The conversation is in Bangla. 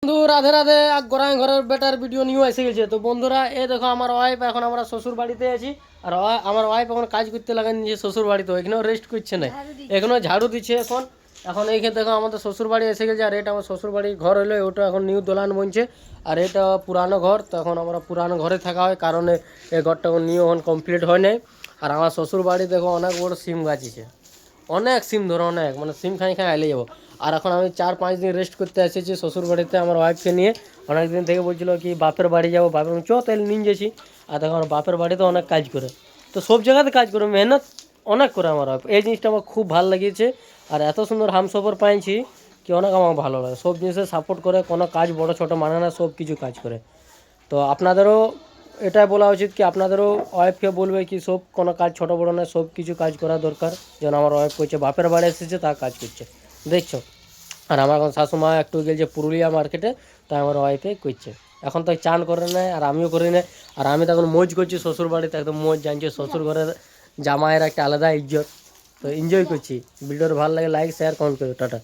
বন্ধু রাধে রাধে। গোরাই ঘরের বেটার ভিডিও নিয়ে এসে গেছে। তো বন্ধুরা এই দেখো আমার ওয়াইফ, এখন আমরা শ্বশুর বাড়িতে আছি। আর আমার ওয়াইফ এখন কাজ করতে লাগান নিয়েছে শ্বশুর বাড়িতে, এখানেও রেস্ট করছে না, এখানেও ঝাড়ু দিচ্ছে। এখন এখন এইখানে দেখো আমাদের শ্বশুর বাড়ি এসে গেছে। আর এটা আমার শ্বশুর বাড়ির ঘর হলো, ওটা এখন নিউ দোলান বনছে। আর এটা পুরানো ঘর, তো এখন আমরা পুরানো ঘরে থাকা হয়, কারণ এই ঘরটা নিউ এখন কমপ্লিট হয় নাই। আর আমার শ্বশুর বাড়ি দেখো অনেক বড় সিম গাছ আছে, অনেক সিম ধরো, অনেক মানে সিম খাই খাই আইলে যাবো। আর এখন আমি 4-5 দিন রেস্ট করতে এসেছি শ্বশুর বাড়িতে আমার ওয়াইফকে নিয়ে। অনেক দিন থেকে বলছিল কি বাপের বাড়ি যাবো, বাপের চ তাহলে নিয়ে গেছি। আর দেখো আমার বাপের বাড়িতে অনেক কাজ করে, তো সব জায়গাতে কাজ করে, মেহনত অনেক করে আমার ওয়াইফ। এই জিনিসটা আমার খুব ভালো লাগিয়েছে। আর এত সুন্দর হামসফর পাইছি কি অনেক আমার ভালো লাগে, সব জিনিসে সাপোর্ট করে, কোনো কাজ বড় ছোটো মানে না, সব কিছু কাজ করে। তো আপনাদেরও এটাই বলা উচিত কি আপনাদেরও ওয়াইফকে বলবে কি সব কোনো কাজ ছোটো বড়ো নয়, সব কিছু কাজ করা দরকার। যেন আমার ওয়াইফ করছে, বাপের বাড়ি এসেছে তা কাজ করছে, দেখছো। আর আমার এখন শাশুমা একটু গেছে পুরুলিয়া মার্কেটে, তাই আমার ওয়াইফে করছে। এখন তো চান করে নেয় আর আমিও করি না। আর আমি তখন মৌজ করছি শ্বশুর বাড়িতে, একদম মৌজ, জানছি শ্বশুর ঘরের জামাইয়ের একটা আলাদা ইজ্জত। তো এনজয় করছি। ভিডিওর ভালো লাগে লাইক শেয়ার কমেন্ট করো, টাটা।